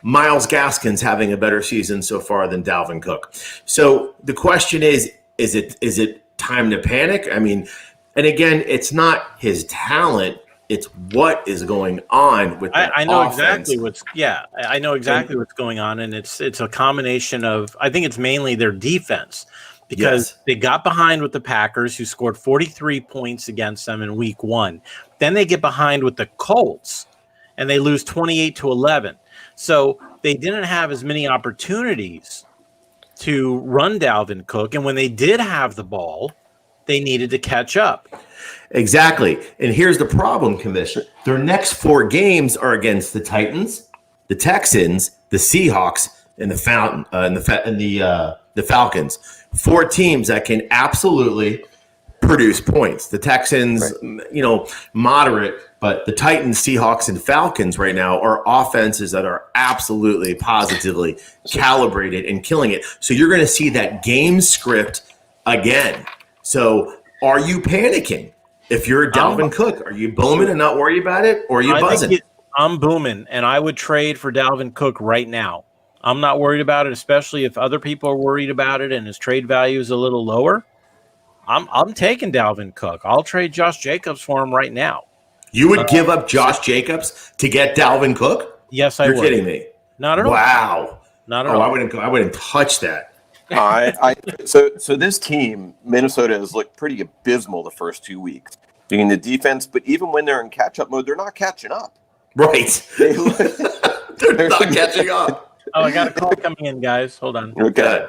Myles Gaskin's having a better season so far than Dalvin Cook. So the question is it time to panic? I mean, and again, it's not his talent, it's what is going on with that I know offense. I know exactly what's going on, and it's a combination of, I think it's mainly their defense. Because they got behind with the Packers, who scored 43 points against them in week 1. Then they get behind with the Colts, and they lose 28-11. So they didn't have as many opportunities to run Dalvin Cook. And when they did have the ball, they needed to catch up. Exactly. And here's the problem, Commissioner. Their next 4 games are against the Titans, the Texans, the Seahawks, and the Falcons. 4 teams that can absolutely produce points. The Texans, moderate, but the Titans, Seahawks, and Falcons right now are offenses that are absolutely, positively calibrated and killing it. So you're going to see that game script again. So are you panicking? If you're a Dalvin Cook, are you booming and not worried about it, or are you buzzing? I'm booming, and I would trade for Dalvin Cook right now. I'm not worried about it, especially if other people are worried about it and his trade value is a little lower. I'm taking Dalvin Cook. I'll trade Josh Jacobs for him right now. You would give up Josh Jacobs to get Dalvin Cook? Yes, I would. You're kidding me. Not at all. Wow. Not at all. I wouldn't touch that. So this team, Minnesota, has looked pretty abysmal the first 2 weeks. Being the defense, but even when they're in catch-up mode, they're not catching up. Right. They're not catching up. Oh, I got a call coming in, guys. Hold on. Okay.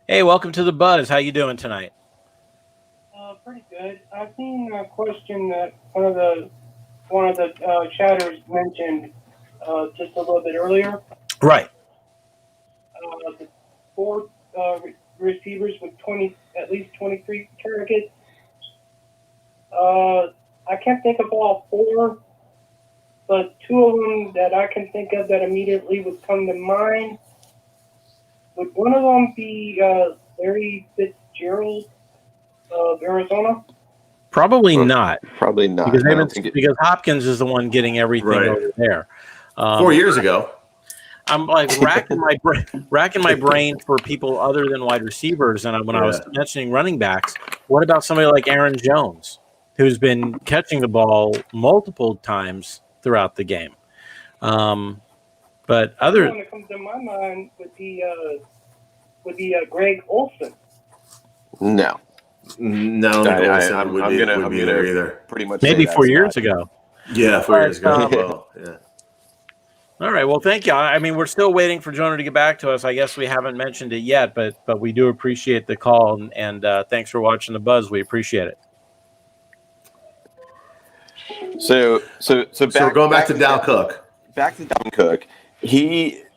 Hey, welcome to the Buzz. How you doing tonight? Pretty good. I've seen a question that one of the chatters mentioned just a little bit earlier. Right. The 4 receivers with at least 23 targets. I can't think of all 4, but 2 of them that I can think of that immediately would come to mind. Would one of them be Larry Fitzgerald of Arizona? Probably not. Probably not. Because Hopkins is the one getting everything over there. 4 years ago. I'm like racking my brain for people other than wide receivers. And when I was mentioning running backs, what about somebody like Aaron Jones, who's been catching the ball multiple times throughout the game? But other one that comes to my mind would be Greg Olsen. No, I'm gonna be there either. Pretty much maybe 4 years ago. Yeah, 4 years ago. Yeah. All right. Well, thank you. I mean, we're still waiting for Jonah to get back to us. I guess we haven't mentioned it yet, but we do appreciate the call and thanks for watching the Buzz. We appreciate it. So going back to Dalvin Cook. Back to Dalvin Cook.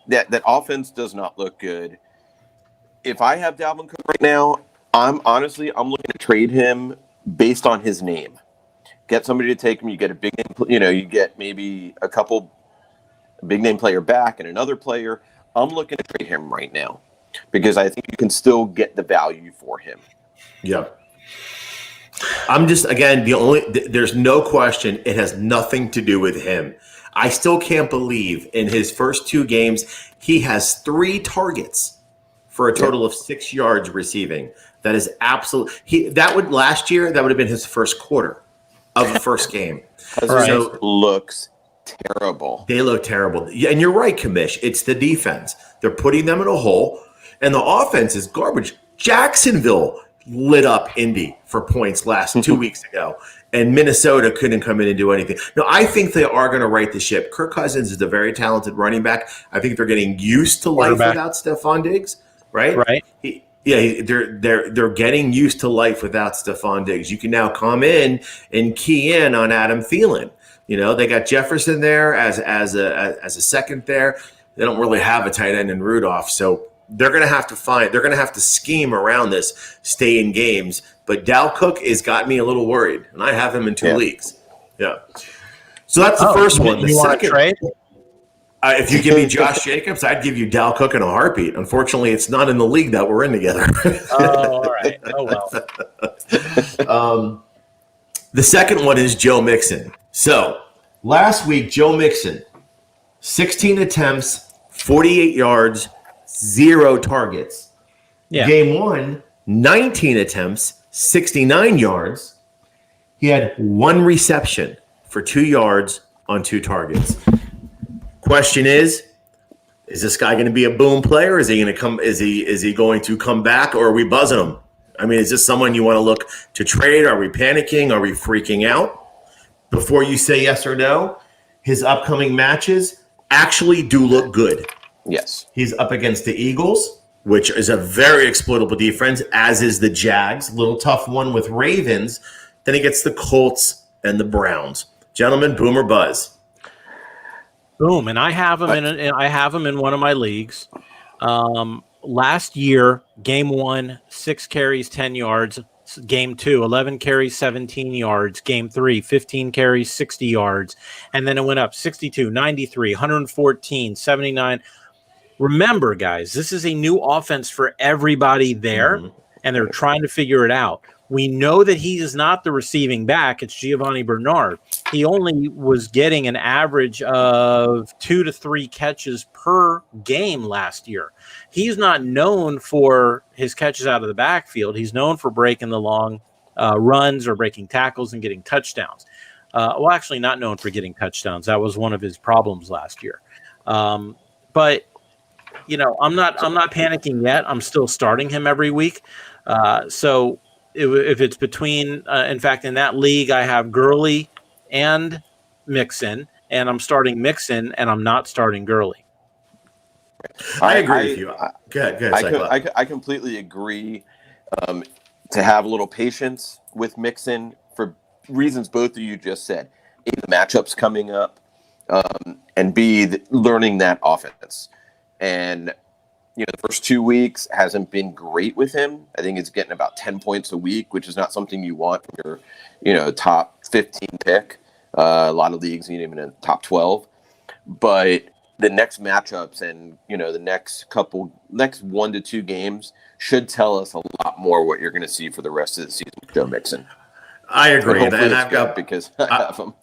That offense does not look good. If I have Dalvin Cook right now, I'm looking to trade him based on his name. Get somebody to take him. You get a big name, you get maybe a couple big name player back and another player. I'm looking to trade him right now because I think you can still get the value for him. Yeah. I'm just, again, there's no question it has nothing to do with him. I still can't believe in his first 2 games, he has 3 targets for a total of 6 yards receiving. That is last year, that would have been his first quarter of the first game. So looks terrible. They look terrible. Yeah, and you're right, Kamish. It's the defense. They're putting them in a hole, and the offense is garbage. Jacksonville lit up Indy for points last 2 weeks ago, and Minnesota couldn't come in and do anything. No, I think they are going to right the ship. Kirk Cousins is a very talented running back. I think they're getting used to life without Stephon Diggs, right? Right. They're getting used to life without Stephon Diggs. You can now come in and key in on Adam Thielen. They got Jefferson there as a second there. They don't really have a tight end in Rudolph, so they're going to have to scheme around this, stay in games. But Dal Cook has got me a little worried, and I have him in 2 leagues. Yeah. So that's the first one. The second, trade? If you give me Josh Jacobs, I'd give you Dal Cook in a heartbeat. Unfortunately, it's not in the league that we're in together. Oh, all right. Oh, well. The second one is Joe Mixon. So last week, Joe Mixon, 16 attempts, 48 yards, 0 targets. Yeah. Game 1, 19 attempts, 69 yards. He had 1 reception for 2 yards on 2 targets. Question is this guy going to be a boom player? Is he going to come? Is he going to come back, or are we buzzing him? I mean, is this someone you want to look to trade? Are we panicking? Are we freaking out? Before you say yes or no, his upcoming matches actually do look good. Yes. He's up against the Eagles, which is a very exploitable defense, as is the Jags. Little tough one with Ravens. Then he gets the Colts and the Browns. Gentlemen, boom or buzz? Boom, and I have him in one of my leagues. Last year, game 1, 6 carries, 10 yards, Game 2, 11 carries, 17 yards. Game 3, 15 carries, 60 yards. And then it went up 62, 93, 114, 79. Remember, guys, this is a new offense for everybody there, and they're trying to figure it out. We know that he is not the receiving back. It's Giovanni Bernard. He only was getting an average of 2 to 3 catches per game last year. He's not known for his catches out of the backfield. He's known for breaking the long runs or breaking tackles and getting touchdowns. Well, actually not known for getting touchdowns. That was one of his problems last year. But I'm not panicking yet. I'm still starting him every week. So if it's between, in fact, in that league, I have Gurley and Mixon, and I'm starting Mixon, and I'm not starting Gurley. I agree with you. Go ahead. I completely agree. To have a little patience with Mixon for reasons both of you just said. A, the matchups coming up, and B, learning that offense. And the first 2 weeks hasn't been great with him. I think it's getting about 10 points a week, which is not something you want from your, top 15 pick. A lot of leagues need him in a top 12. But the next matchups and, the next 1 to 2 games should tell us a lot more what you're going to see for the rest of the season with Joe Mixon. I agree. And I've got because I have him.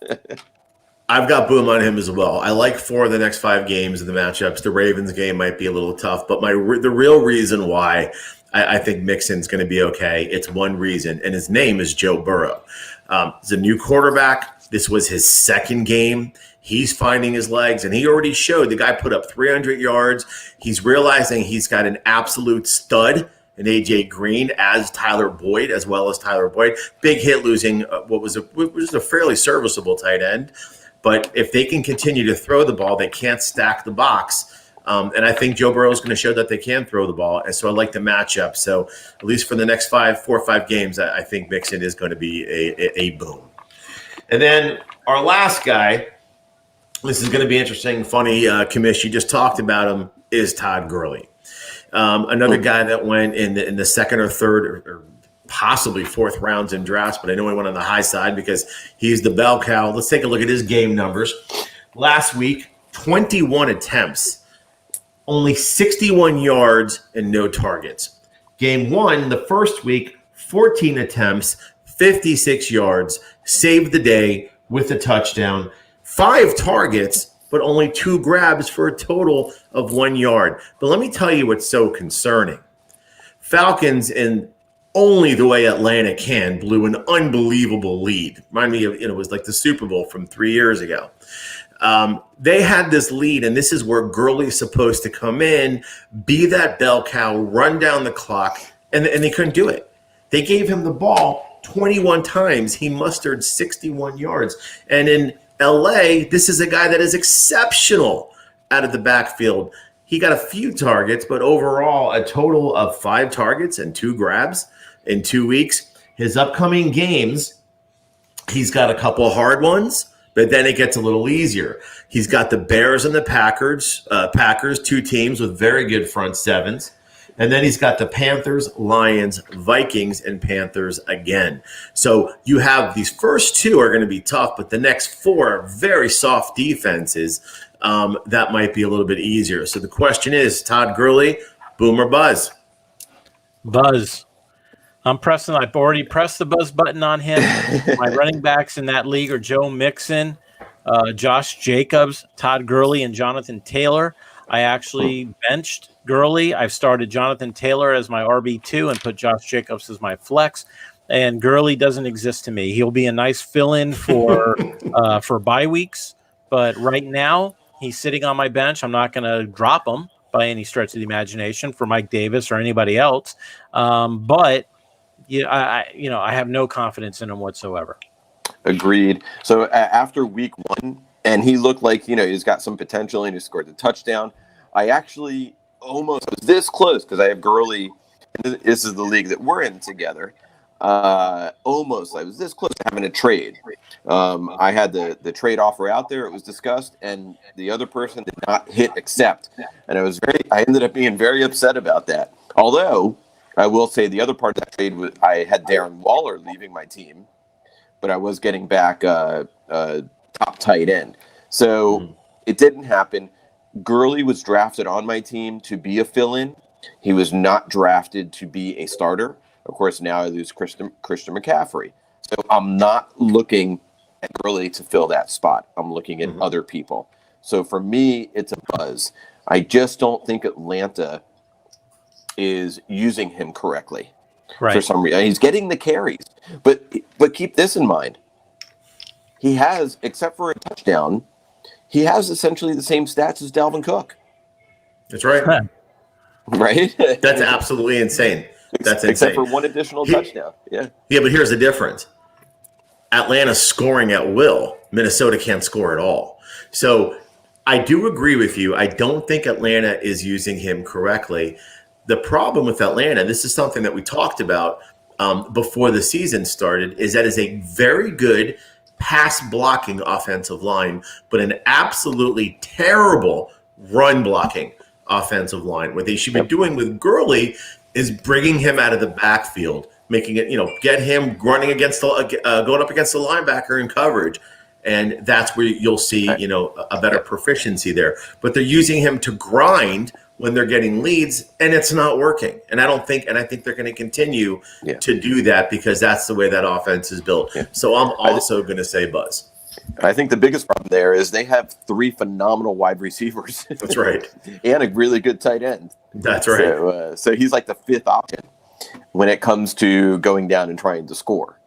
I've got boom on him as well. I like 4 of the next 5 games of the matchups. The Ravens game might be a little tough, but the real reason why I think Mixon's going to be okay, it's one reason, and his name is Joe Burrow. He's a new quarterback. This was his second game. He's finding his legs, and he already showed. The guy put up 300 yards. He's realizing he's got an absolute stud in A.J. Green as well as Tyler Boyd. Big hit losing what was a fairly serviceable tight end. But if they can continue to throw the ball, they can't stack the box. And I think Joe Burrow is going to show that they can throw the ball. And so I like the matchup. So at least for the next 4 or 5 games, I think Mixon is going to be a boom. And then our last guy, this is going to be interesting, funny, Kamish, you just talked about him, is Todd Gurley. Another guy that went in the second or third or possibly 4th rounds in drafts, but I know he went on the high side because he's the bell cow. Let's take a look at his game numbers. Last week, 21 attempts, only 61 yards and no targets. Game 1, the first week, 14 attempts, 56 yards, saved the day with a touchdown, 5 targets, but only 2 grabs for a total of 1 yard. But let me tell you what's so concerning. Falcons, in only the way Atlanta can, blew an unbelievable lead. Remind me of, it was like the Super Bowl from 3 years ago. They had this lead, and this is where Gurley's supposed to come in, be that bell cow, run down the clock, and they couldn't do it. They gave him the ball 21 times. He mustered 61 yards. And in LA, this is a guy that is exceptional out of the backfield. He got a few targets, but overall, a total of 5 targets and 2 grabs in 2 weeks. His upcoming games, he's got a couple hard ones, but then it gets a little easier. He's got the Bears and the Packers, 2 teams with very good front sevens. And then he's got the Panthers, Lions, Vikings, and Panthers again. So you have these first 2 are going to be tough, but the next 4 are very soft defenses. That might be a little bit easier. So the question is, Todd Gurley, boom or buzz? Buzz. I've already pressed the buzz button on him. My running backs in that league are Joe Mixon, Josh Jacobs, Todd Gurley, and Jonathan Taylor. I actually benched Gurley. I've started Jonathan Taylor as my RB2 and put Josh Jacobs as my flex. And Gurley doesn't exist to me. He'll be a nice fill-in for bye weeks. But right now, he's sitting on my bench. I'm not going to drop him by any stretch of the imagination for Mike Davis or anybody else. But I have no confidence in him whatsoever. Agreed. So after week 1, and he looked like, he's got some potential and he scored the touchdown. I actually was this close because I have Gurley. And this is the league that we're in together. I was this close to having a trade. I had the trade offer out there. It was discussed, and the other person did not hit accept. And I ended up being very upset about that. Although I will say the other part of that trade was I had Darren Waller leaving my team, but I was getting back a top tight end. So it didn't happen. Gurley was drafted on my team to be a fill-in. He was not drafted to be a starter. Of course, now I lose Christian McCaffrey. So I'm not looking at Gurley to fill that spot. I'm looking at other people. So for me, it's a buzz. I just don't think Atlanta is using him correctly for some reason. He's getting the carries, but keep this in mind. He has, except for a touchdown, he has essentially the same stats as Dalvin Cook. That's right. Right? That's absolutely insane. That's insane. Except for one additional touchdown. Yeah. Yeah, but here's the difference. Atlanta's scoring at will. Minnesota can't score at all. So I do agree with you. I don't think Atlanta is using him correctly. The problem with Atlanta, this is something that we talked about before the season started, is that is a very good pass blocking offensive line, but an absolutely terrible run blocking offensive line. What they should be doing with Gurley is bringing him out of the backfield, making it, get him running against going up against the linebacker in coverage. And that's where you'll see, a better proficiency there. But they're using him to grind when they're getting leads, and it's not working. And I think they're going to continue to do that because that's the way that offense is built. Yeah. So I'm also going to say buzz. I think the biggest problem there is they have 3 phenomenal wide receivers. That's right. And a really good tight end. That's right. So he's like the 5th option when it comes to going down and trying to score.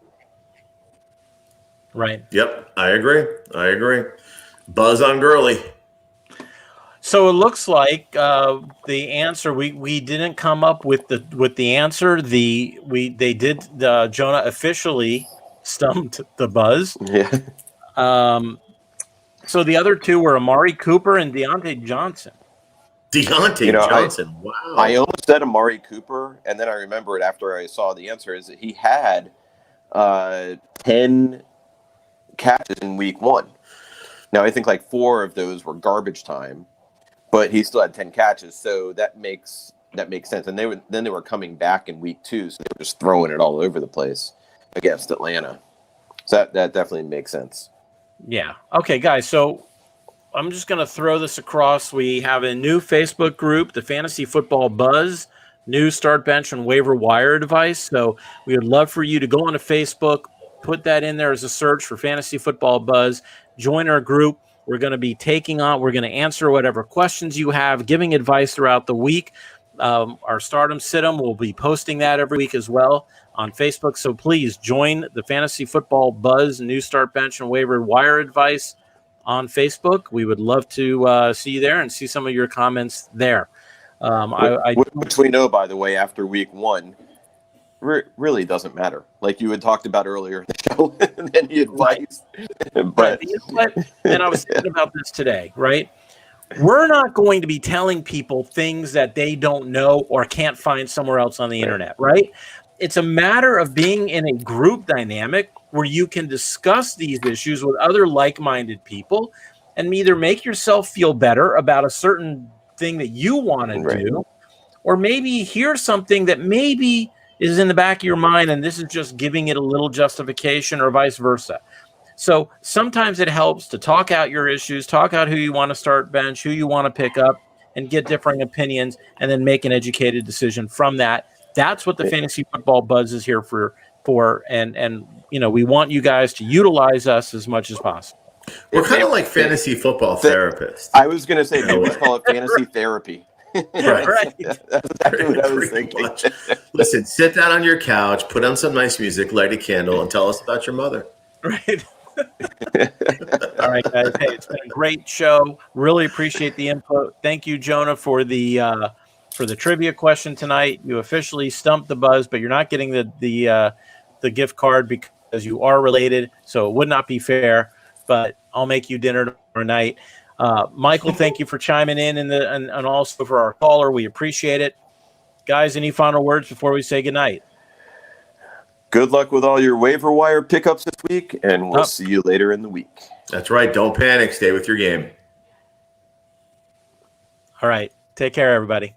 Right. Yep, I agree. Buzz on Gurley. So it looks like the answer we didn't come up with the answer. Jonah officially stumped the buzz. Yeah. So the other 2 were Amari Cooper and Deontay Johnson. Johnson. Wow. I almost said Amari Cooper, and then I remembered after I saw the answer is that he had 10 catches in week 1. Now I think like 4 of those were garbage time, but he still had 10 catches, so that makes sense. And they were coming back in week 2, so they were just throwing it all over the place against Atlanta. So that definitely makes sense. Yeah. Okay, guys. So I'm just going to throw this across. We have a new Facebook group, the Fantasy Football Buzz, new start bench and waiver wire advice. So we would love for you to go onto Facebook, put that in there as a search for Fantasy Football Buzz, join our group. We're going to answer whatever questions you have, giving advice throughout the week. Our Stardom Sit-em, we'll be posting that every week as well on Facebook. So please join the Fantasy Football Buzz, new start bench and waiver wire advice on Facebook. We would love to see you there and see some of your comments there. Which we know, by the way, after week 1, really doesn't matter. Like you had talked about earlier in the show, and then the advice. But and I was thinking about this today, right? We're not going to be telling people things that they don't know or can't find somewhere else on the internet, right? It's a matter of being in a group dynamic where you can discuss these issues with other like-minded people and either make yourself feel better about a certain thing that you want to do, or maybe hear something that maybe is in the back of your mind and this is just giving it a little justification, or vice versa. So sometimes it helps to talk out your issues, talk out who you want to start bench, who you want to pick up, and get differing opinions, and then make an educated decision from that. That's what the Fantasy Football Buzz is here for, and we want you guys to utilize us as much as possible. We're kind of like fantasy football therapists. I was going to say, maybe we call it fantasy therapy. Right. That's exactly what I was thinking. Listen, sit down on your couch, put on some nice music, light a candle, and tell us about your mother. Right. All right, guys. Hey, it's been a great show. Really appreciate the input. Thank you, Jonah, for the trivia question tonight. You officially stumped the buzz, but you're not getting the gift card because you are related, so it would not be fair. But I'll make you dinner tomorrow night. Michael, thank you for chiming in and also for our caller. We appreciate it. Guys, any final words before we say goodnight? Good luck with all your waiver wire pickups this week, and we'll see you later in the week. That's right. Don't panic. Stay with your game. All right. Take care, everybody.